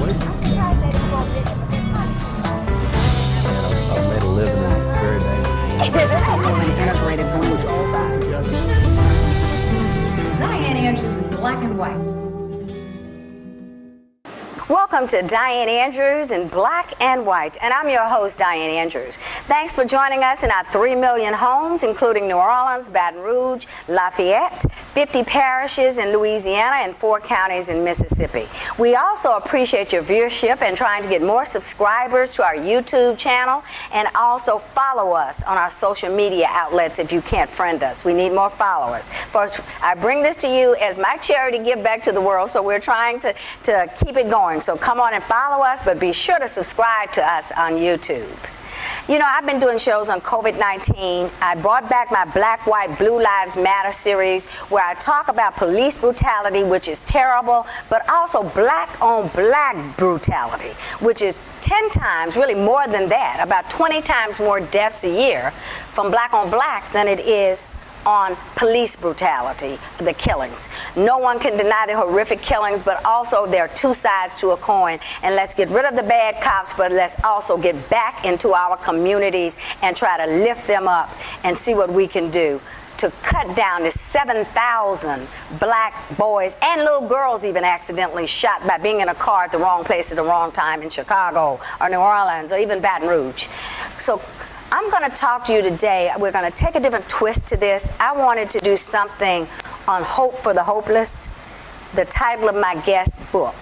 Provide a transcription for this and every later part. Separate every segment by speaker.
Speaker 1: I've made a living in very dangerous
Speaker 2: an integrated Rouge
Speaker 3: Dianne Andrews in black and white.
Speaker 4: Welcome to Dianne Andrews in Black and White, and I'm your host, Dianne Andrews. Thanks for joining us in our 3 million homes, including New Orleans, Baton Rouge, Lafayette, 50 parishes in Louisiana, and 4 counties in Mississippi. We also appreciate your viewership and trying to get more subscribers to our YouTube channel, and also follow us on our social media outlets if you can't friend us. We need more followers. First, I bring this to you as my charity give back to the world, so we're trying to keep it going. So come on and follow us, but be sure to subscribe to us on YouTube. You know, I've been doing shows on COVID-19. I brought back my Black, White, Blue Lives Matter series where I talk about police brutality, which is terrible, but also black on black brutality, which is 10 times, really more than that, about 20 times more deaths a year from black on black than it is on police brutality, the killings. No one can deny the horrific killings, but also there are 2 sides to a coin. And let's get rid of the bad cops, but let's also get back into our communities and try to lift them up and see what we can do to cut down the 7,000 black boys and little girls even accidentally shot by being in a car at the wrong place at the wrong time in Chicago or New Orleans or even Baton Rouge. So I'm going to talk to you today. We're going to take a different twist to this. I wanted to do something on hope for the hopeless, the title of my guest book,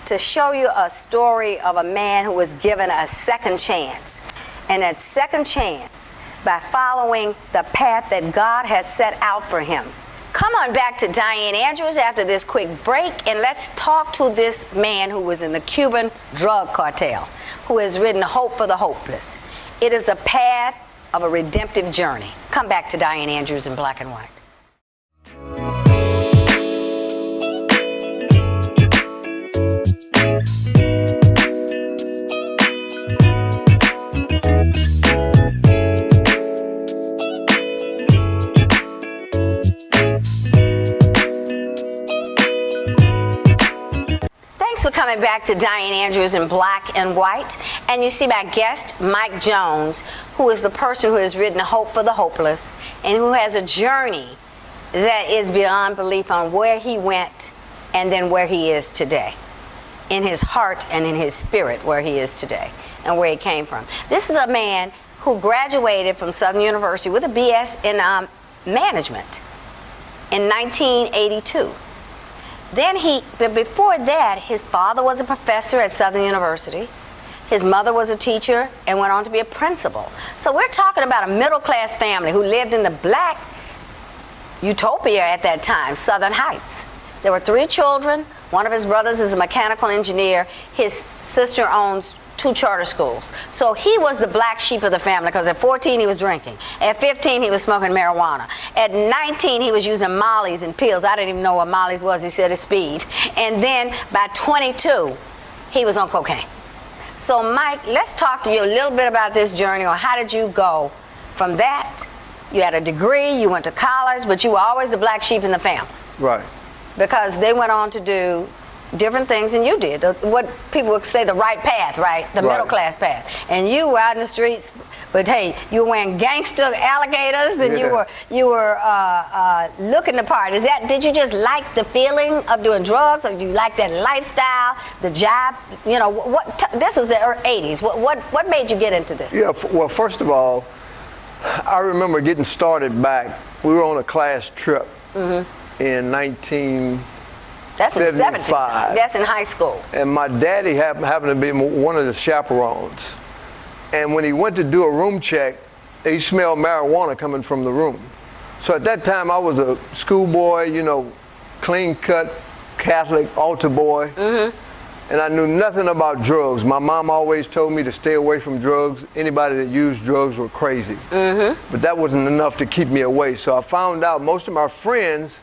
Speaker 4: to show you a story of a man who was given a second chance. And that second chance, by following the path that God has set out for him. Come on back to Dianne Andrews after this quick break, and let's talk to this man who was in the Cuban drug cartel, who has written Hope for the Hopeless. It is a path of a redemptive journey. Come back to Dianne Andrews in Black and White. Thanks for coming back to Dianne Andrews in Black and White. And you see my guest, Mike Jones, who is the person who has written Hope for the Hopeless and who has a journey that is beyond belief on where he went and then where he is today. In his heart and in his spirit, where he is today and where he came from. This is a man who graduated from Southern University with a BS in management in 1982. But before that, his father was a professor at Southern University. His mother was a teacher and went on to be a principal. So we're talking about a middle-class family who lived in the black utopia at that time, Southern Heights. There were 3 children. One of his brothers is a mechanical engineer. His sister owns 2 charter schools. So he was the black sheep of the family because at 14 he was drinking. At 15 he was smoking marijuana. At 19 he was using mollies and pills. I didn't even know what mollies was. He said it's speed. And then by 22 he was on cocaine. So Mike, let's talk to you a little bit about this journey, or how did you go from that? You had a degree, you went to college, but you were always the black sheep in the family.
Speaker 5: Right.
Speaker 4: Because they went on to do different things than you did. What people would say the right path, right? The middle class path. And you were out in the streets, but hey, you were wearing gangster alligators, and you were looking the part. Did you just like the feeling of doing drugs, or do you like that lifestyle, the job? You know, this was the 80s. What made you get into this?
Speaker 5: Yeah, well, first of all, I remember getting started back. We were on a class trip in 1975.
Speaker 4: That's in the 70s. That's in high school.
Speaker 5: And my daddy happened to be one of the chaperones. And when he went to do a room check, he smelled marijuana coming from the room. So at that time, I was a schoolboy, you know, clean-cut Catholic altar boy. And I knew nothing about drugs. My mom always told me to stay away from drugs. Anybody that used drugs were crazy. But that wasn't enough to keep me away. So I found out most of my friends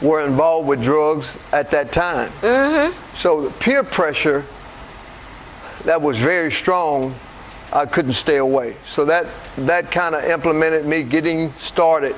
Speaker 5: were involved with drugs at that time. So the peer pressure that was very strong, I couldn't stay away. So that kind of implemented me getting started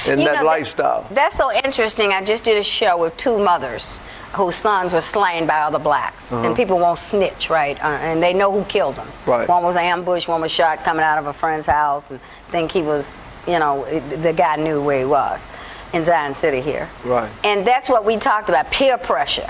Speaker 5: in
Speaker 4: You
Speaker 5: that
Speaker 4: know,
Speaker 5: lifestyle.
Speaker 4: That's so interesting. I just did a show with two mothers whose sons were slain by other blacks, and people won't snitch, right? And they know who killed them.
Speaker 5: Right.
Speaker 4: One was ambushed, one was shot coming out of a friend's house, and think he was, you know, the guy knew where he was in Zion City here.
Speaker 5: Right.
Speaker 4: And that's what we talked about, peer pressure.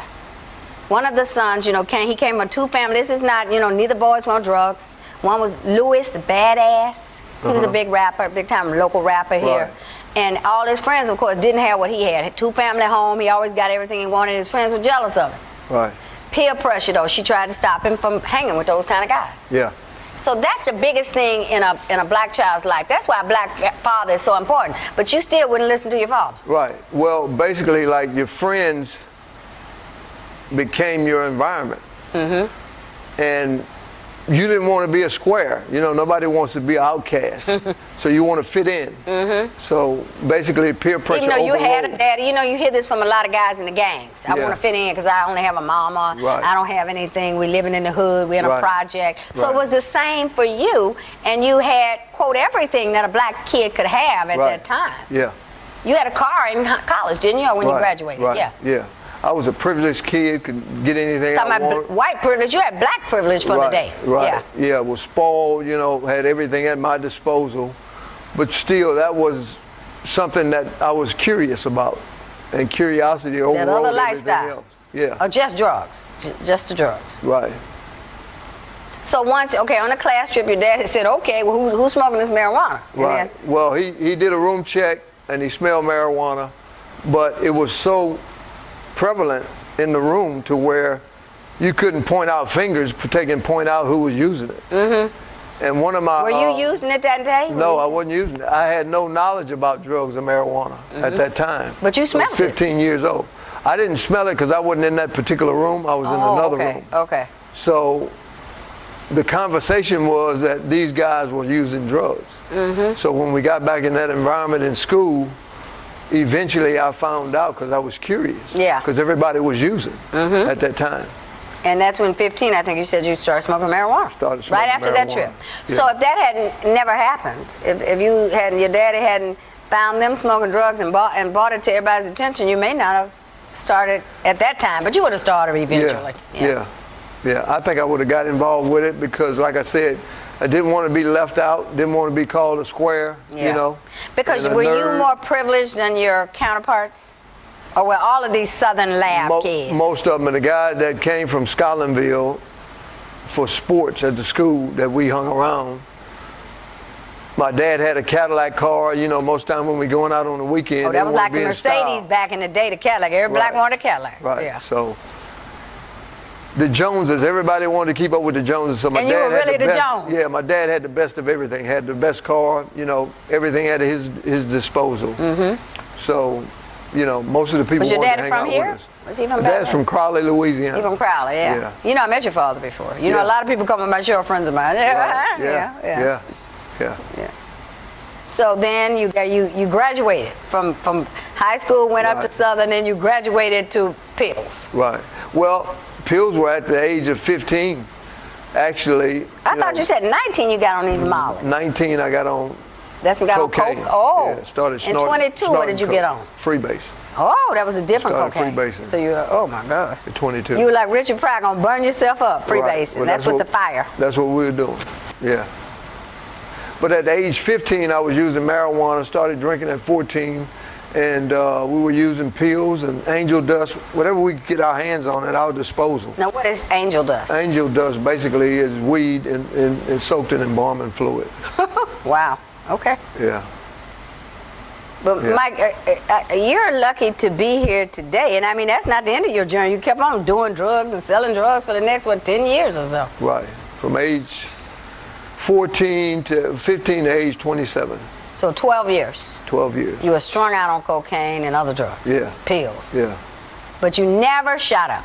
Speaker 4: One of the sons, you know, he came from two families. This is not, you know, neither boys were on drugs. One was Louis, the badass. He was a big rapper, big time local rapper here.
Speaker 5: Right.
Speaker 4: And all his friends, of course, didn't have what he had. Two family home, he always got everything he wanted. His friends were jealous of him.
Speaker 5: Right.
Speaker 4: Peer pressure, though, she tried to stop him from hanging with those kind of guys.
Speaker 5: Yeah.
Speaker 4: So that's the biggest thing in a black child's life. That's why a black father is so important. But you still wouldn't listen to your father.
Speaker 5: Right. Well, basically, like, your friends became your environment. And you didn't want to be a square. You know, nobody wants to be an outcast. So you want to fit in. So basically, peer pressure
Speaker 4: Even though you had a
Speaker 5: overload.
Speaker 4: daddy, you know, you hear this from a lot of guys in the gangs. I
Speaker 5: Yeah.
Speaker 4: want to fit in because I only have a mama.
Speaker 5: Right.
Speaker 4: I don't have anything. We living in the hood. We in a
Speaker 5: Right.
Speaker 4: project. So it
Speaker 5: Right.
Speaker 4: was the same for you, and you had, quote, everything that a black kid could have at
Speaker 5: Right.
Speaker 4: that time.
Speaker 5: Yeah.
Speaker 4: You had a car in college, didn't you, or when you
Speaker 5: Right.
Speaker 4: graduated?
Speaker 5: Right.
Speaker 4: Yeah.
Speaker 5: Yeah. I was a privileged kid, could get anything
Speaker 4: Talking
Speaker 5: I
Speaker 4: about
Speaker 5: wanted.
Speaker 4: white privilege, you had black privilege for the day.
Speaker 5: Right.
Speaker 4: Yeah.
Speaker 5: Yeah, was spoiled, you know, had everything at my disposal. But still, that was something that I was curious about. And curiosity overrode
Speaker 4: other
Speaker 5: everything
Speaker 4: lifestyle.
Speaker 5: else. Yeah.
Speaker 4: Or just drugs, just the drugs.
Speaker 5: Right.
Speaker 4: So once, okay, on a class trip, your daddy said, okay, well, who's smoking this marijuana? And
Speaker 5: Right. Well, he did a room check and he smelled marijuana, but it was so prevalent in the room to where you couldn't point out fingers, point out who was using it. And one of my
Speaker 4: Were you using it that day?
Speaker 5: No, I wasn't using it. I had no knowledge about drugs or marijuana at that time.
Speaker 4: But you smelled
Speaker 5: I was 15 years old. I didn't smell it because I wasn't in that particular room. I was in another room.
Speaker 4: Okay.
Speaker 5: So the conversation was that these guys were using drugs. So when we got back in that environment in school, eventually I found out because I was curious.
Speaker 4: Yeah.
Speaker 5: Because everybody was using at that time.
Speaker 4: And that's when 15, I think you said you started smoking marijuana.
Speaker 5: Started smoking
Speaker 4: right after that
Speaker 5: marijuana.
Speaker 4: trip.
Speaker 5: Yeah.
Speaker 4: So if that hadn't never happened, if you hadn't, your daddy hadn't found them smoking drugs and brought it to everybody's attention, you may not have started at that time, but you would have started eventually.
Speaker 5: Yeah. I think I would have got involved with it because, like I said, I didn't want to be left out, didn't want to be called a square, you know.
Speaker 4: Because
Speaker 5: and a
Speaker 4: were you
Speaker 5: nerd.
Speaker 4: more privileged than your counterparts? Or were all of these Southern lab kids?
Speaker 5: Most of them, and the guy that came from Scotlandville for sports at the school that we hung around, my dad had a Cadillac car. You know, most time when we going out on the weekend,
Speaker 4: Oh,
Speaker 5: they
Speaker 4: that was
Speaker 5: wanted
Speaker 4: like
Speaker 5: to be
Speaker 4: the
Speaker 5: in style.
Speaker 4: Mercedes back in the day, the Cadillac. Every black
Speaker 5: Right.
Speaker 4: wanted a Cadillac.
Speaker 5: Right.
Speaker 4: Yeah.
Speaker 5: So the Joneses, everybody wanted to keep up with the Joneses. So my
Speaker 4: And you
Speaker 5: dad
Speaker 4: were
Speaker 5: had
Speaker 4: really the
Speaker 5: best,
Speaker 4: Jones.
Speaker 5: Yeah, my dad had the best of everything. Had the best car. You know, everything at his disposal. So, you know, most of the people
Speaker 4: Was your
Speaker 5: wanted
Speaker 4: daddy
Speaker 5: to hang
Speaker 4: from
Speaker 5: out
Speaker 4: here?
Speaker 5: with us.
Speaker 4: Was he from
Speaker 5: My dad's
Speaker 4: Baton?
Speaker 5: from Crowley, Louisiana.
Speaker 4: You from Crowley, yeah.
Speaker 5: Yeah.
Speaker 4: You know, I met your father before. You know,
Speaker 5: Yeah.
Speaker 4: a lot of people come on my show, friends of mine.
Speaker 5: Right.
Speaker 4: Yeah.
Speaker 5: Yeah.
Speaker 4: So then you graduated from high school, went up to
Speaker 5: Right.
Speaker 4: Southern, and you graduated to Pills.
Speaker 5: Right. Well, pills were at the age of 15. Actually,
Speaker 4: I thought you said 19 you got on these mollies.
Speaker 5: 19 I got on
Speaker 4: That's when you got
Speaker 5: cocaine.
Speaker 4: on coke? Oh.
Speaker 5: Yeah, started
Speaker 4: And
Speaker 5: snorting.
Speaker 4: 22, what did you get on?
Speaker 5: Freebase
Speaker 4: Oh, that was a different
Speaker 5: Started
Speaker 4: cocaine.
Speaker 5: freebasing.
Speaker 4: So you were, oh my God.
Speaker 5: at 22.
Speaker 4: You were like Richard Pryor, gonna burn yourself up, freebasing.
Speaker 5: Right. Well,
Speaker 4: that's with
Speaker 5: what-
Speaker 4: the fire.
Speaker 5: That's what we were doing. Yeah. But at age 15, I was using marijuana, started drinking at 14, and we were using pills and angel dust, whatever we could get our hands on at our disposal.
Speaker 4: Now, what is angel dust?
Speaker 5: Angel dust basically is weed and soaked in embalming fluid.
Speaker 4: Wow. Okay.
Speaker 5: Yeah.
Speaker 4: But
Speaker 5: Yeah.
Speaker 4: Mike, you're lucky to be here today, and I mean that's not the end of your journey. You kept on doing drugs and selling drugs for the next 10 years or so.
Speaker 5: Right. From age 14 to 15 to age 27.
Speaker 4: So 12 years.
Speaker 5: 12 years.
Speaker 4: You were strung out on cocaine and other drugs.
Speaker 5: Yeah.
Speaker 4: Pills.
Speaker 5: Yeah.
Speaker 4: But you never shot up.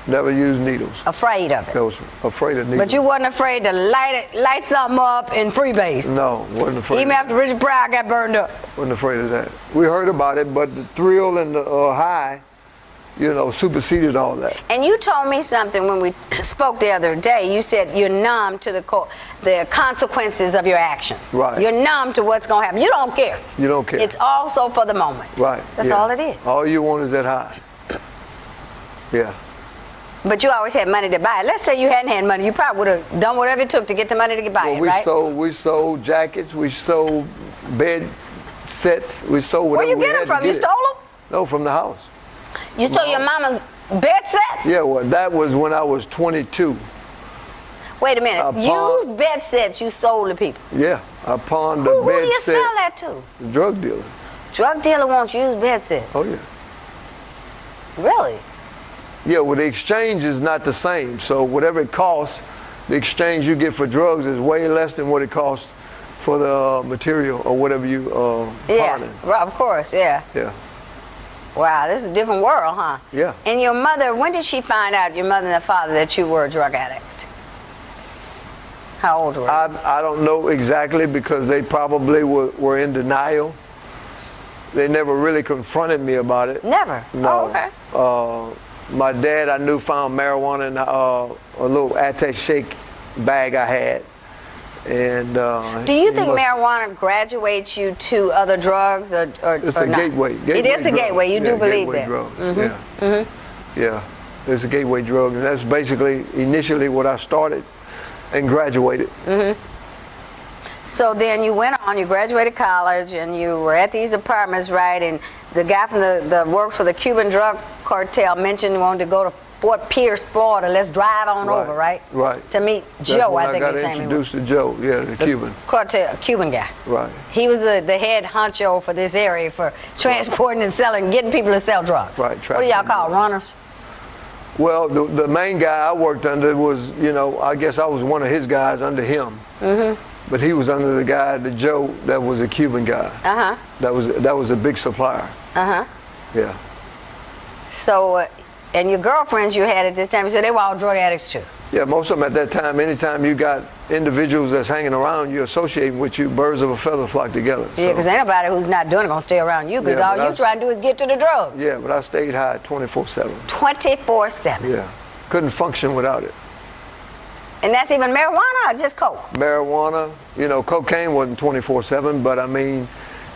Speaker 5: Never used needles.
Speaker 4: Afraid of it.
Speaker 5: I was afraid of needles.
Speaker 4: But you wasn't afraid to light something up in freebase.
Speaker 5: No, wasn't afraid.
Speaker 4: Even after Richard Pryor got burned up.
Speaker 5: Wasn't afraid of that. We heard about it, but the thrill and the high, superseded all that.
Speaker 4: And you told me something when we spoke the other day. You said you're numb to the consequences of your actions.
Speaker 5: Right.
Speaker 4: You're numb to what's going to happen. You don't care.
Speaker 5: You don't care.
Speaker 4: It's also for the moment.
Speaker 5: Right.
Speaker 4: That's all it is.
Speaker 5: All you want is that high. Yeah.
Speaker 4: But you always had money to buy it. Let's say you hadn't had money. You probably would have done whatever it took to get the money to buy it, right?
Speaker 5: We sold jackets. We sold bed sets. We sold whatever.
Speaker 4: Where you get them from? You stole them?
Speaker 5: No, from the house.
Speaker 4: You stole your mama's bed sets?
Speaker 5: Yeah, well, that was when I was 22.
Speaker 4: Wait a minute. Used bed sets you sold to people?
Speaker 5: Yeah, I pawned the
Speaker 4: Who
Speaker 5: bed
Speaker 4: do you
Speaker 5: set.
Speaker 4: sell that to?
Speaker 5: The drug dealer.
Speaker 4: Drug dealer wants used bed sets?
Speaker 5: Oh, yeah.
Speaker 4: Really?
Speaker 5: Yeah, well, the exchange is not the same. So whatever it costs, the exchange you get for drugs is way less than what it costs for the material or whatever you pawning.
Speaker 4: Yeah, of course, yeah.
Speaker 5: Yeah.
Speaker 4: Wow, this is a different world, huh?
Speaker 5: Yeah.
Speaker 4: And your mother, when did she find out, your mother and the father, that you were a drug addict? How old were you?
Speaker 5: I don't know exactly because they probably were in denial. They never really confronted me about it.
Speaker 4: Never?
Speaker 5: No.
Speaker 4: Oh, okay.
Speaker 5: My dad, I knew, found marijuana in a little attaché bag I had. And
Speaker 4: do you think marijuana graduates you to other drugs or
Speaker 5: it's
Speaker 4: or
Speaker 5: a
Speaker 4: not?
Speaker 5: gateway.
Speaker 4: It is a gateway. You do believe
Speaker 5: gateway
Speaker 4: that?
Speaker 5: Drug.
Speaker 4: Mm-hmm.
Speaker 5: Yeah. Yeah. It's a gateway drug, and that's basically initially what I started and graduated.
Speaker 4: Mm-hmm. So then you went on, you graduated college, and you were at these apartments, right? And the guy from the works for the Cuban drug cartel mentioned you wanted to go to Fort Pierce, Florida. Let's drive on over, right?
Speaker 5: Right.
Speaker 4: To meet
Speaker 5: That's
Speaker 4: Joe,
Speaker 5: when
Speaker 4: I think his name was.
Speaker 5: I got introduced to Joe, yeah, the Cuban.
Speaker 4: Cartel, Cuban guy.
Speaker 5: Right.
Speaker 4: He was the head honcho for this area for transporting and selling, getting people to sell drugs.
Speaker 5: Right.
Speaker 4: What do y'all call runners?
Speaker 5: Well, the main guy I worked under was, I guess I was one of his guys under him. Mm-hmm. But he was under the guy, the Joe, that was a Cuban guy.
Speaker 4: Uh-huh.
Speaker 5: That was a big supplier.
Speaker 4: Uh-huh.
Speaker 5: Yeah.
Speaker 4: So, and your girlfriends you had at this time, you said they were all drug addicts too?
Speaker 5: Yeah, most of them at that time, anytime you got individuals that's hanging around you, associating with you, birds of a feather flock together.
Speaker 4: Yeah, because ain't nobody who's not doing it going to stay around you, because all you trying to do is get to the drugs.
Speaker 5: Yeah, but I stayed high 24/7.
Speaker 4: 24/7?
Speaker 5: Yeah. Couldn't function without it.
Speaker 4: And that's even marijuana or just coke?
Speaker 5: Marijuana, cocaine wasn't 24/7, but I mean,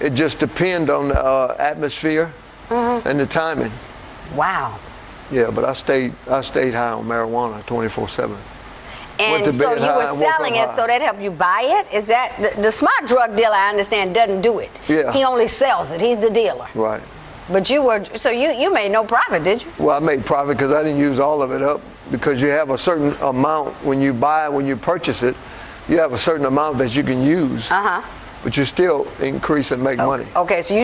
Speaker 5: it just depended on the atmosphere and the timing.
Speaker 4: Wow.
Speaker 5: Yeah, but I stayed high on marijuana 24/7.
Speaker 4: And so you were selling it, so that helped you buy it? Is that the smart drug dealer? I understand doesn't do it.
Speaker 5: Yeah.
Speaker 4: He only sells it. He's the dealer.
Speaker 5: Right.
Speaker 4: But you made no profit, did you?
Speaker 5: Well, I made profit because I didn't use all of it up, because you have a certain amount when you purchase it, you have a certain amount that you can use. But you still increase and make money.
Speaker 4: Okay, so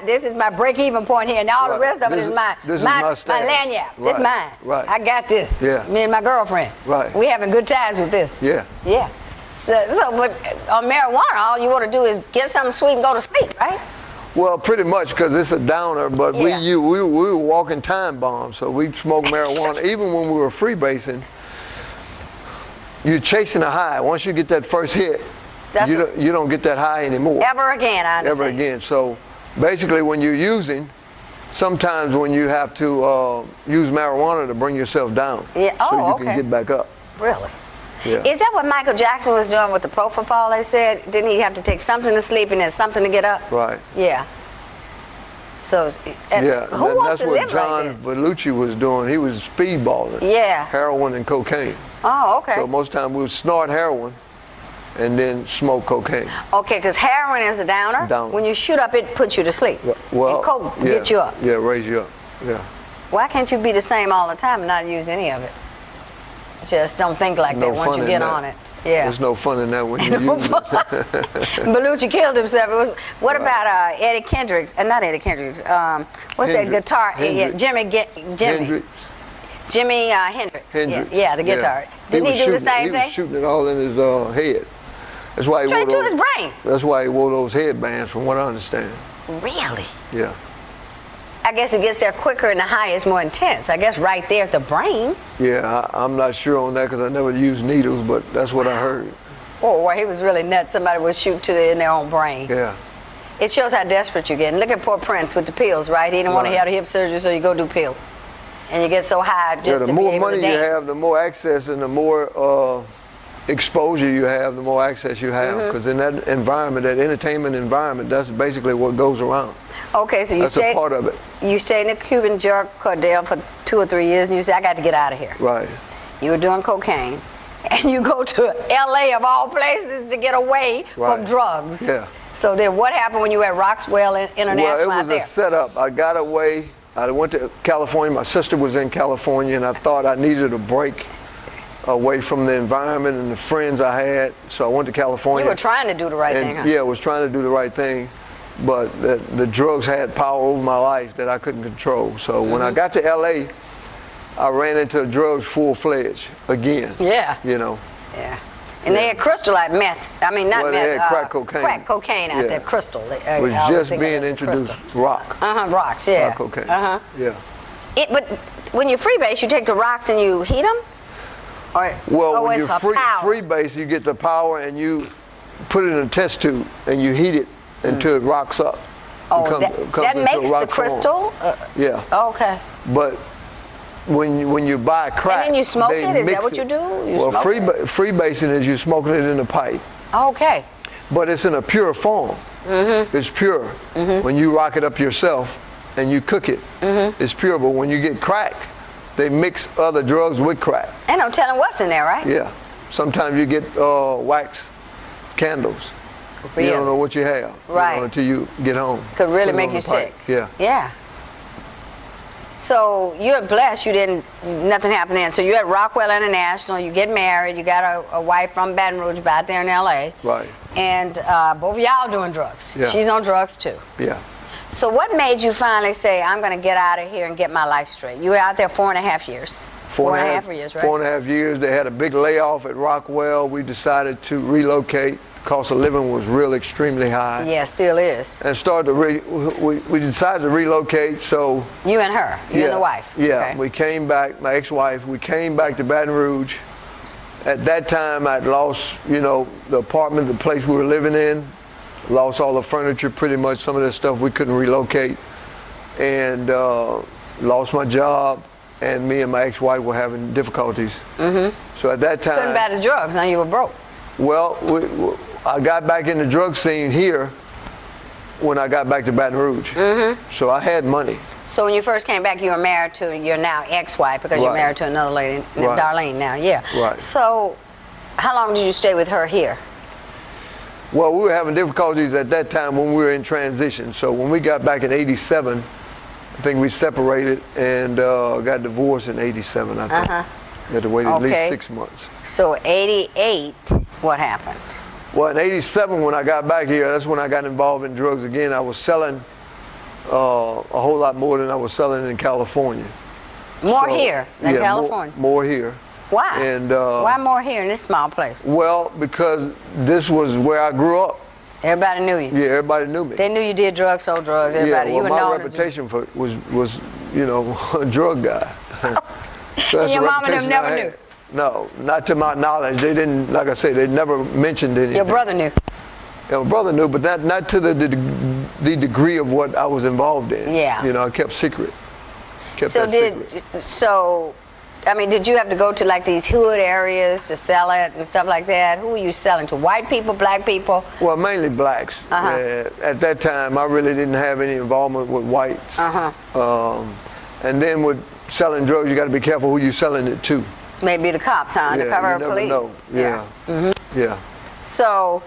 Speaker 4: this is my break-even point here, and all the rest of it is my lanyard.
Speaker 5: Right.
Speaker 4: This is mine.
Speaker 5: Right.
Speaker 4: I got this.
Speaker 5: Yeah.
Speaker 4: Me and my girlfriend.
Speaker 5: Right.
Speaker 4: We having good times with this.
Speaker 5: Yeah.
Speaker 4: Yeah. So but on marijuana, all you want to do is get something sweet and go to sleep, right?
Speaker 5: Well, pretty much, because it's a downer, but
Speaker 4: Yeah.
Speaker 5: we were walking time bombs, so we'd smoke marijuana. Even when we were freebasing, you're chasing a high. Once you get that first hit, you don't get that high anymore.
Speaker 4: Ever again, I understand.
Speaker 5: Ever again. So basically, when you're using, sometimes when you have to use marijuana to bring yourself down, so you can get back up.
Speaker 4: Really?
Speaker 5: Yeah.
Speaker 4: Is that what Michael Jackson was doing with the propofol, they said? Didn't he have to take something to sleep and then something to get up?
Speaker 5: Right.
Speaker 4: Yeah. So,
Speaker 5: Yeah,
Speaker 4: who wants
Speaker 5: that's
Speaker 4: to
Speaker 5: what
Speaker 4: live
Speaker 5: John
Speaker 4: like
Speaker 5: Vellucci was doing. He was speedballing.
Speaker 4: Yeah.
Speaker 5: Heroin and cocaine.
Speaker 4: Oh, okay.
Speaker 5: So most time we would snort heroin and then smoke cocaine.
Speaker 4: Okay, because heroin is a downer.
Speaker 5: Downer.
Speaker 4: When you shoot up, it puts you to sleep.
Speaker 5: Well,
Speaker 4: and coke gets you up.
Speaker 5: Yeah, raise you up. Yeah.
Speaker 4: Why can't you be the same all the time and not use any of it? Just don't think like that once you get on it. Yeah.
Speaker 5: There's no fun in that when you use it.
Speaker 4: Bellucci killed himself. What about Eddie Kendricks? Not Eddie Kendricks. What's that guitar? Yeah, Jimi Hendrix. Yeah, the guitar. Didn't he do the same thing?
Speaker 5: He was shooting it all in his head. That's why he
Speaker 4: straight to his brain.
Speaker 5: That's why he wore those headbands, from what I understand.
Speaker 4: Really?
Speaker 5: Yeah.
Speaker 4: I guess it gets there quicker and the high is more intense. I guess right there at the brain.
Speaker 5: Yeah, I'm not sure on that because I never used needles, but that's what I heard.
Speaker 4: Oh, well, he was really nuts. Somebody would shoot in their own brain.
Speaker 5: Yeah.
Speaker 4: It shows how desperate you're getting. Look at poor Prince with the pills, right? He didn't want to have the hip surgery, so you go do pills. And you get so high just
Speaker 5: Yeah,
Speaker 4: to
Speaker 5: the
Speaker 4: be
Speaker 5: more
Speaker 4: able
Speaker 5: money
Speaker 4: to
Speaker 5: you
Speaker 4: dance.
Speaker 5: have, the more access and the more exposure you have, the more access you have. Because in that environment, that entertainment environment, that's basically what goes around.
Speaker 4: Okay, so you
Speaker 5: That's
Speaker 4: stayed.
Speaker 5: a part of it.
Speaker 4: You stayed in the Cuban jerk Cordell for 2 or 3 years, and you said, "I got to get out of here."
Speaker 5: Right.
Speaker 4: You were doing cocaine, and you go to L.A. of all places to get away from
Speaker 5: Right.
Speaker 4: drugs.
Speaker 5: Yeah.
Speaker 4: So then, what happened when you were at Rockwell International
Speaker 5: Well, it
Speaker 4: out
Speaker 5: was
Speaker 4: there?
Speaker 5: a setup. I got away. I went to California. My sister was in California, and I thought I needed a break away from the environment and the friends I had. So I went to California.
Speaker 4: You were trying to do the right
Speaker 5: and,
Speaker 4: thing, huh?
Speaker 5: Yeah, I was trying to do the right thing, but the drugs had power over my life that I couldn't control. So when I got to L.A., I ran into drugs full-fledged again.
Speaker 4: Yeah.
Speaker 5: You know.
Speaker 4: Yeah. And they had crystallite meth. I mean, not
Speaker 5: Well,
Speaker 4: meth.
Speaker 5: they had crack cocaine.
Speaker 4: Crack cocaine out
Speaker 5: Yeah.
Speaker 4: there, crystal.
Speaker 5: It was just being introduced. Rock.
Speaker 4: Rocks, yeah.
Speaker 5: Rock cocaine. Yeah.
Speaker 4: But when you freebase, you take the rocks and you heat them? Or,
Speaker 5: Well, when
Speaker 4: it's
Speaker 5: you're
Speaker 4: for power?
Speaker 5: freebase, you get the power and you put it in a test tube and you heat it until it rocks up.
Speaker 4: Oh,
Speaker 5: It comes
Speaker 4: that
Speaker 5: into a
Speaker 4: makes the
Speaker 5: rock form.
Speaker 4: crystal?
Speaker 5: Yeah.
Speaker 4: Okay.
Speaker 5: But when you buy crack,
Speaker 4: then you smoke
Speaker 5: they
Speaker 4: it? Is that
Speaker 5: mix
Speaker 4: what you
Speaker 5: it.
Speaker 4: do? You
Speaker 5: Well,
Speaker 4: smoke it?
Speaker 5: freebasing is you smoking it in a pipe,
Speaker 4: Okay.
Speaker 5: but it's in a pure form. It's pure. When you rock it up yourself and you cook it, it's pure. But when you get crack, they mix other drugs with crack.
Speaker 4: Ain't no telling what's in there, right?
Speaker 5: Yeah. Sometimes you get wax candles.
Speaker 4: Really?
Speaker 5: You don't know what you have
Speaker 4: Right.
Speaker 5: until you get home.
Speaker 4: Could really
Speaker 5: Put it
Speaker 4: make
Speaker 5: on
Speaker 4: you
Speaker 5: the pipe.
Speaker 4: sick.
Speaker 5: Yeah.
Speaker 4: Yeah. So you're blessed. Nothing happened then. So you're at Rockwell International. You get married. You got a wife from Baton Rouge, out there in L.A.
Speaker 5: Right.
Speaker 4: And both of y'all doing drugs.
Speaker 5: Yeah.
Speaker 4: She's on drugs too.
Speaker 5: Yeah.
Speaker 4: So what made you finally say, I'm going to get out of here and get my life straight? You were out there 4.5 years. 4.5 years, right?
Speaker 5: 4.5 years. They had a big layoff at Rockwell. We decided to relocate. Cost of living was real extremely high.
Speaker 4: Yeah, still is.
Speaker 5: And started to we decided to relocate. So
Speaker 4: You and her, you and the wife.
Speaker 5: Yeah,
Speaker 4: Okay.
Speaker 5: we came back. My ex-wife. We came back to Baton Rouge. At that time, I'd lost, the apartment, the place we were living in. Lost all the furniture, pretty much. Some of the stuff we couldn't relocate, and lost my job. And me and my ex-wife were having difficulties. So at that time,
Speaker 4: Couldn't buy the drugs. Now you were broke.
Speaker 5: well, I got back in the drug scene here when I got back to Baton Rouge. So I had money.
Speaker 4: So when you first came back, you were married to your now ex-wife because you're
Speaker 5: Right.
Speaker 4: married to another lady, named
Speaker 5: Right.
Speaker 4: Darlene now. Yeah.
Speaker 5: Right.
Speaker 4: So how long did you stay with her here?
Speaker 5: Well, we were having difficulties at that time when we were in transition. So when we got back in '87, I think we separated and got divorced in '87, I think. We had to wait at least
Speaker 4: Okay.
Speaker 5: 6 months.
Speaker 4: So 88, what happened?
Speaker 5: Well, in '87, when I got back here, that's when I got involved in drugs again. I was selling a whole lot more than I was selling in California.
Speaker 4: More
Speaker 5: So,
Speaker 4: here than
Speaker 5: yeah,
Speaker 4: California.
Speaker 5: More here.
Speaker 4: Why?
Speaker 5: And
Speaker 4: Why more here in this small place?
Speaker 5: well, because this was where I grew up.
Speaker 4: Everybody knew you.
Speaker 5: Yeah, everybody knew me.
Speaker 4: They knew you did drugs, sold drugs. Everybody,
Speaker 5: yeah,
Speaker 4: you
Speaker 5: well,
Speaker 4: were
Speaker 5: my
Speaker 4: known as
Speaker 5: reputation was a drug guy. So that's
Speaker 4: your
Speaker 5: the
Speaker 4: mama them
Speaker 5: reputation
Speaker 4: never
Speaker 5: I
Speaker 4: knew?
Speaker 5: had. No, not to my knowledge. They didn't, like I said, they never mentioned anything.
Speaker 4: Your brother knew.
Speaker 5: Yeah, my brother knew, but not to the degree of what I was involved in.
Speaker 4: Yeah.
Speaker 5: I kept secret. Kept
Speaker 4: So
Speaker 5: that secret.
Speaker 4: did you have to go to like these hood areas to sell it and stuff like that? Who were you selling to? White people, black people?
Speaker 5: Well, mainly blacks. At that time, I really didn't have any involvement with whites. And then with selling drugs, you got to be careful who you're selling it to.
Speaker 4: Maybe the cops, huh?
Speaker 5: Yeah,
Speaker 4: Undercover
Speaker 5: you never
Speaker 4: police.
Speaker 5: know. Yeah. Yeah.
Speaker 4: So,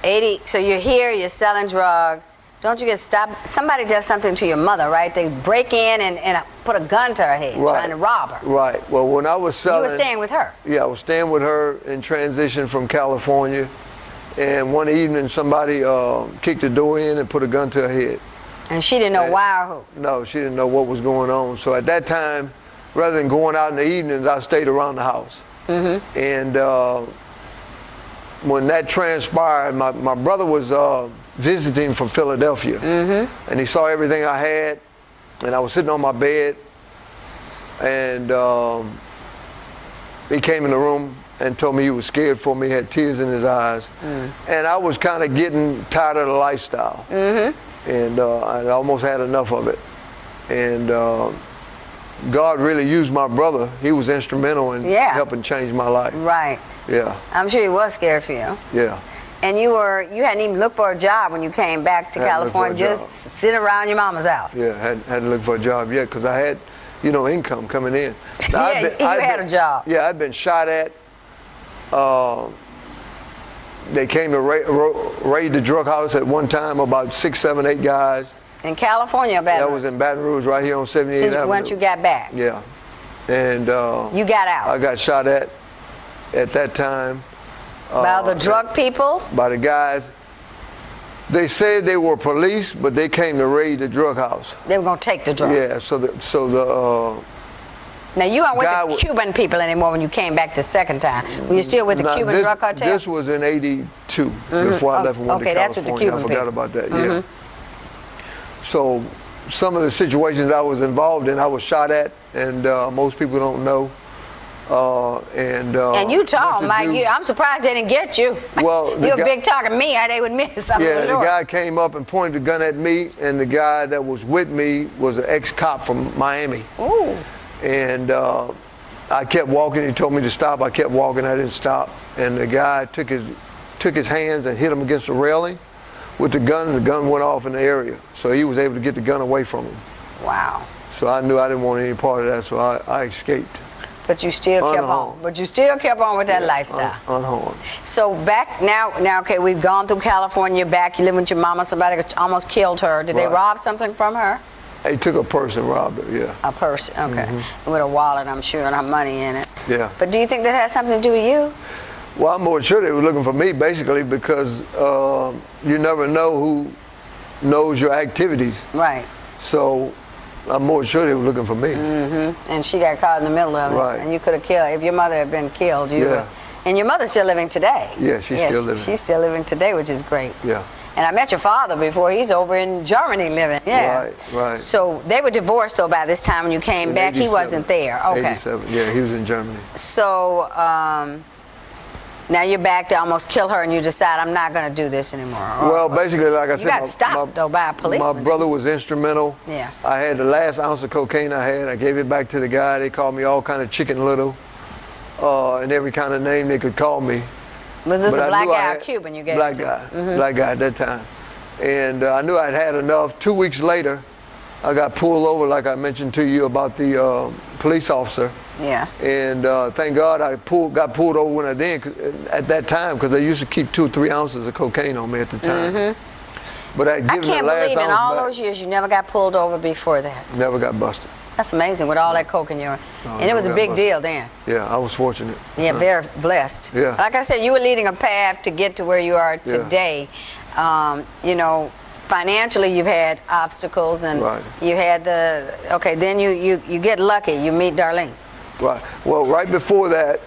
Speaker 4: 80. So you're here. You're selling drugs. Don't you get stopped? Somebody does something to your mother, right? They break in and put a gun to her head, trying to rob her.
Speaker 5: Right. Well, when I was selling,
Speaker 4: You were staying with her.
Speaker 5: Yeah, I was staying with her in transition from California, and one evening somebody kicked the door in and put a gun to her head.
Speaker 4: And she didn't know why or who.
Speaker 5: No, she didn't know what was going on. So at that time, rather than going out in the evenings, I stayed around the house. And when that transpired, my brother was visiting from Philadelphia, and he saw everything I had, and I was sitting on my bed, and he came in the room and told me he was scared for me, had tears in his eyes, and I was kind of getting tired of the lifestyle, and I almost had enough of it, and God really used my brother. He was instrumental in
Speaker 4: Yeah.
Speaker 5: helping change my life.
Speaker 4: Right.
Speaker 5: Yeah,
Speaker 4: I'm sure he was scared for you.
Speaker 5: yeah.
Speaker 4: And you hadn't even looked for a job when you came back to
Speaker 5: Hadn't looked for a
Speaker 4: California, just sitting around your mama's house.
Speaker 5: Yeah, hadn't looked for a job yet because I had, income coming in. Now,
Speaker 4: Yeah, you had a job.
Speaker 5: Yeah, I'd been shot at. They came to raid the drug house at one time, about 6, 7, 8 guys.
Speaker 4: In California, or Baton
Speaker 5: That
Speaker 4: Rouge?
Speaker 5: was in Baton Rouge, right here on 78th Avenue.
Speaker 4: Once you got back.
Speaker 5: Yeah. And
Speaker 4: You got out.
Speaker 5: I got shot at that time.
Speaker 4: By the drug people?
Speaker 5: By the guys. They said they were police, but they came to raid the drug house.
Speaker 4: They were going to take the drugs.
Speaker 5: Yeah, so the
Speaker 4: Now, you aren't with
Speaker 5: guy
Speaker 4: the Cuban people anymore when you came back the second time. Were you still with the Cuban drug cartel?
Speaker 5: This was in '82, before I left and went to
Speaker 4: Okay, that's with the
Speaker 5: California.
Speaker 4: Cuban
Speaker 5: I forgot
Speaker 4: people.
Speaker 5: about that, yeah. So some of the situations I was involved in, I was shot at, and most people don't know.
Speaker 4: And you tall, Mike. I'm surprised they didn't get you.
Speaker 5: Well,
Speaker 4: You're a big target. Me, they would miss. I'm
Speaker 5: Yeah,
Speaker 4: sure.
Speaker 5: the guy came up and pointed the gun at me, and the guy that was with me was an ex-cop from Miami.
Speaker 4: Ooh.
Speaker 5: And I kept walking. He told me to stop. I kept walking. I didn't stop. And the guy took his hands and hit him against the railing with the gun, and the gun went off in the area. So he was able to get the gun away from him.
Speaker 4: Wow.
Speaker 5: So I knew I didn't want any part of that, so I escaped.
Speaker 4: But you still kept on. But you still kept on with that lifestyle.
Speaker 5: Unharmed.
Speaker 4: So back now, okay, we've gone through California. Back, you live with your mama. Somebody almost killed her. Did they
Speaker 5: Right.
Speaker 4: rob something from her?
Speaker 5: They took a purse and robbed her, yeah.
Speaker 4: A purse, okay, with a wallet, I'm sure, and her money in it.
Speaker 5: Yeah.
Speaker 4: But do you think that has something to do with you?
Speaker 5: Well, I'm more sure they were looking for me, basically, because you never know who knows your activities.
Speaker 4: Right.
Speaker 5: So I'm more sure they were looking for me.
Speaker 4: And she got caught in the middle of it.
Speaker 5: Right.
Speaker 4: And you could have killed, if your mother had been killed, you would. And your mother's still living today.
Speaker 5: Yeah, she's still living.
Speaker 4: She's still living today, which is great.
Speaker 5: Yeah.
Speaker 4: And I met your father before. He's over in Germany living. Yeah.
Speaker 5: Right.
Speaker 4: So they were divorced, though, by this time when you came
Speaker 5: In
Speaker 4: back.
Speaker 5: 87.
Speaker 4: He wasn't there. Okay.
Speaker 5: 87, yeah, he was in Germany.
Speaker 4: So now you're back to almost kill her, and you decide, I'm not going to do this anymore.
Speaker 5: Well, basically, like I said,
Speaker 4: You got stopped, though, by a policeman.
Speaker 5: My brother was instrumental.
Speaker 4: Yeah.
Speaker 5: I had the last ounce of cocaine I had. I gave it back to the guy. They called me all kind of Chicken Little and every kind of name they could call me.
Speaker 4: Was this
Speaker 5: But
Speaker 4: a
Speaker 5: I
Speaker 4: black
Speaker 5: knew I
Speaker 4: guy or
Speaker 5: had-
Speaker 4: Cuban you gave
Speaker 5: Black
Speaker 4: it to?
Speaker 5: guy. Black guy at that time. And I knew I'd had enough. 2 weeks later, I got pulled over, like I mentioned to you about the police officer.
Speaker 4: Yeah.
Speaker 5: And thank God I got pulled over when I did at that time, because they used to keep 2 or 3 ounces of cocaine on me at the time. But I'd
Speaker 4: I
Speaker 5: given
Speaker 4: can't
Speaker 5: the last
Speaker 4: believe in
Speaker 5: ounce
Speaker 4: all
Speaker 5: back.
Speaker 4: those years you never got pulled over before that.
Speaker 5: Never got busted.
Speaker 4: That's amazing with all that coke in your... and it was a
Speaker 5: never got
Speaker 4: big
Speaker 5: busted.
Speaker 4: deal then.
Speaker 5: Yeah, I was fortunate.
Speaker 4: Yeah, very blessed.
Speaker 5: Yeah.
Speaker 4: Like I said, you were leading a path to get to where you are today. You know, financially you've had obstacles, and
Speaker 5: Right.
Speaker 4: you had then you get lucky. You meet Darlene.
Speaker 5: Right. Well, right before that,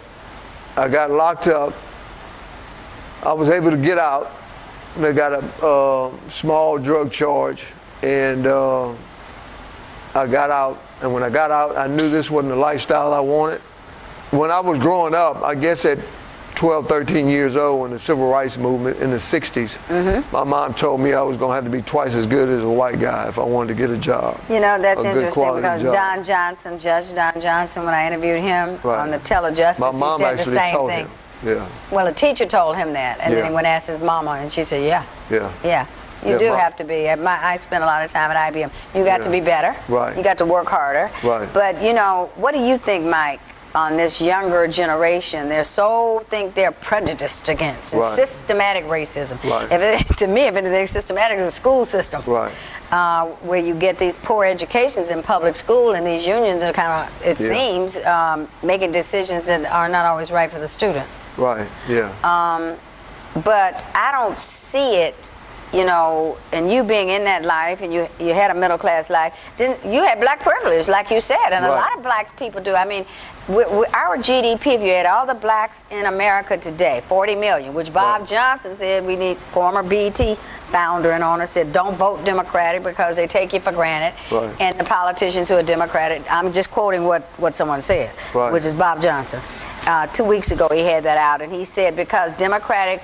Speaker 5: I got locked up. I was able to get out. They got a small drug charge, and I got out. And when I got out, I knew this wasn't the lifestyle I wanted. When I was growing up, I guess at 12, 13 years old, in the civil rights movement in the 60s, my mom told me I was going to have to be twice as good as a white guy if I wanted to get a job.
Speaker 4: You know, that's
Speaker 5: A good
Speaker 4: interesting,
Speaker 5: quality
Speaker 4: because
Speaker 5: job.
Speaker 4: Judge Don Johnson, when I interviewed him
Speaker 5: Right.
Speaker 4: on the Telejustice,
Speaker 5: My mom
Speaker 4: he said the
Speaker 5: actually
Speaker 4: same
Speaker 5: told
Speaker 4: thing.
Speaker 5: him. Yeah,
Speaker 4: Well, a teacher told him that, and then
Speaker 5: Yeah.
Speaker 4: he went and asked his mama, and she said, yeah.
Speaker 5: yeah.
Speaker 4: You
Speaker 5: Yeah,
Speaker 4: do
Speaker 5: Mom.
Speaker 4: have to be. I spent a lot of time at IBM. You got to be better.
Speaker 5: Right.
Speaker 4: You got to work harder.
Speaker 5: Right.
Speaker 4: But, you know, what do you think, Mike, on this younger generation? They're prejudiced against, and
Speaker 5: Right.
Speaker 4: systematic racism.
Speaker 5: Right.
Speaker 4: To me, if anything, systematic is the school system.
Speaker 5: Right.
Speaker 4: Where you get these poor educations in public school, and these unions are kind of, it
Speaker 5: Yeah.
Speaker 4: seems, making decisions that are not always right for the student.
Speaker 5: Right, yeah.
Speaker 4: But I don't see it, you know, and you being in that life, and you had a middle class life, you had black privilege, like you said, and a
Speaker 5: Right.
Speaker 4: lot of blacks people do. I mean, our GDP, if you had all the blacks in America today, 40 million, which Bob
Speaker 5: Right.
Speaker 4: Johnson said, we need, former BET founder and owner, said don't vote Democratic because they take you for granted.
Speaker 5: Right.
Speaker 4: And the politicians who are Democratic, I'm just quoting what someone said,
Speaker 5: Right.
Speaker 4: which is Bob Johnson. 2 weeks ago he had that out, and he said because Democratic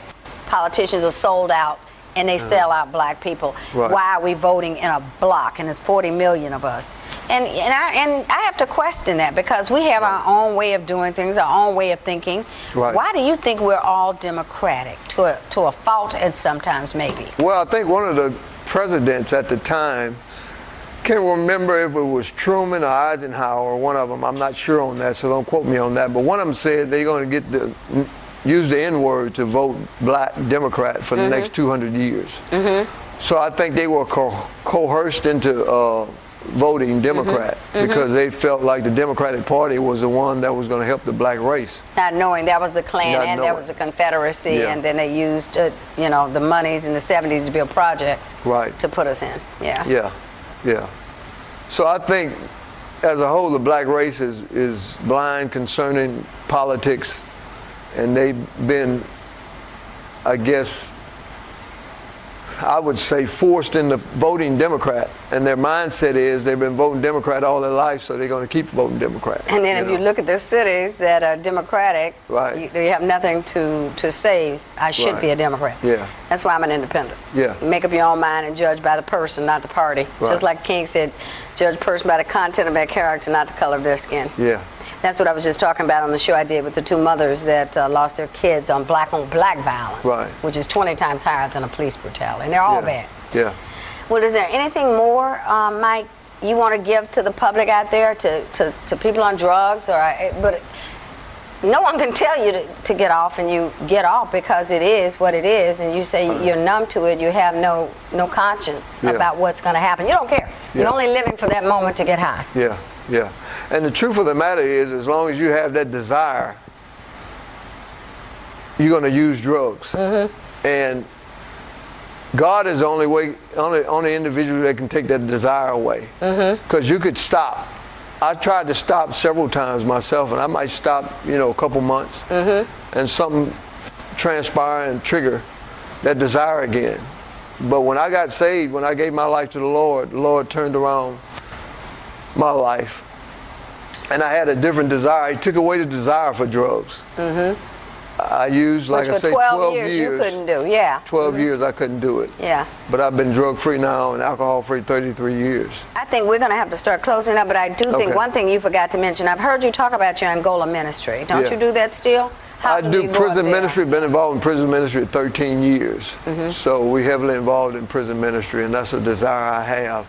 Speaker 4: politicians are sold out and they sell out black people.
Speaker 5: Right.
Speaker 4: Why are we voting in a block? And it's 40 million of us. And I have to question that, because we have our own way of doing things, our own way of thinking.
Speaker 5: Right.
Speaker 4: Why do you think we're all Democratic? To a fault, and sometimes maybe.
Speaker 5: Well, I think one of the presidents at the time, can't remember if it was Truman or Eisenhower or one of them. I'm not sure on that, so don't quote me on that. But one of them said they're going to use the N-word to vote black Democrat for the next 200 years. So I think they were coerced into voting Democrat because they felt like the Democratic Party was the one that was going to help the black race.
Speaker 4: Not knowing that was the Klan
Speaker 5: Not
Speaker 4: and
Speaker 5: knowing.
Speaker 4: that was the Confederacy,
Speaker 5: Yeah.
Speaker 4: and then they used the monies in the 70s to build projects
Speaker 5: Right.
Speaker 4: to put us in.
Speaker 5: Yeah. So I think, as a whole, the black race is blind concerning politics, and they've been, I guess, I would say, forced into voting Democrat, and their mindset is they've been voting Democrat all their life, so they're going to keep voting Democrat.
Speaker 4: And then if you look at the cities that are Democratic,
Speaker 5: Right.
Speaker 4: you have nothing to say, I should be a Democrat.
Speaker 5: Yeah.
Speaker 4: That's why I'm an independent.
Speaker 5: Yeah.
Speaker 4: Make up your own mind and judge by the person, not the party.
Speaker 5: Right.
Speaker 4: Just like King said, judge a person by the content of their character, not the color of their skin.
Speaker 5: Yeah.
Speaker 4: That's what I was just talking about on the show I did with the two mothers that lost their kids on black violence,
Speaker 5: Right.
Speaker 4: which is 20 times higher than a police brutality. And they're all bad.
Speaker 5: Yeah.
Speaker 4: Well, is there anything more, Mike, you want to give to the public out there, to people on drugs? But no one can tell you to get off, and you get off because it is what it is, and you say you're numb to it, you have no conscience about what's going to happen. You don't care. You're only living for that moment to get high.
Speaker 5: Yeah. And the truth of the matter is, as long as you have that desire, you're going to use drugs. And God is the only individual that can take that desire away. Because you could stop. I tried to stop several times myself, and I might stop, a couple months, and something transpire and trigger that desire again. But when I got saved, when I gave my life to the Lord turned around my life, and I had a different desire. He took away the desire for drugs. I used, like I say, 12 years.
Speaker 4: You couldn't do,
Speaker 5: 12 years I couldn't do it.
Speaker 4: Yeah.
Speaker 5: But I've been drug-free now and alcohol-free 33 years.
Speaker 4: I think we're going to have to start closing up, but I do think one thing you forgot to mention. I've heard you talk about your Angola ministry. Don't you do that still? How
Speaker 5: I do prison ministry, been involved in prison ministry 13 years. So we're heavily involved in prison ministry, and that's a desire I have.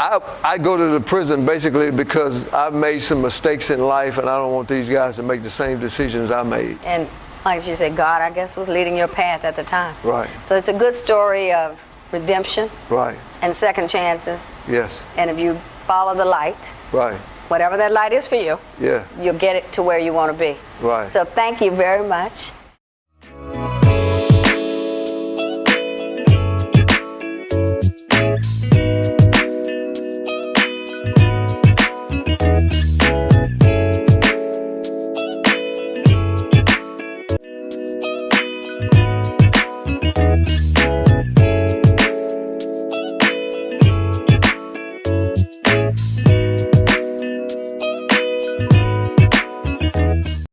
Speaker 5: I go to the prison basically because I've made some mistakes in life, and I don't want these guys to make the same decisions I made.
Speaker 4: And like you said, God, I guess, was leading your path at the time.
Speaker 5: Right.
Speaker 4: So it's a good story of redemption.
Speaker 5: Right.
Speaker 4: And second chances.
Speaker 5: Yes.
Speaker 4: And if you follow the light,
Speaker 5: right,
Speaker 4: whatever that light is for you,
Speaker 5: yeah,
Speaker 4: you'll get it to where you want to be.
Speaker 5: Right.
Speaker 4: So thank you very much.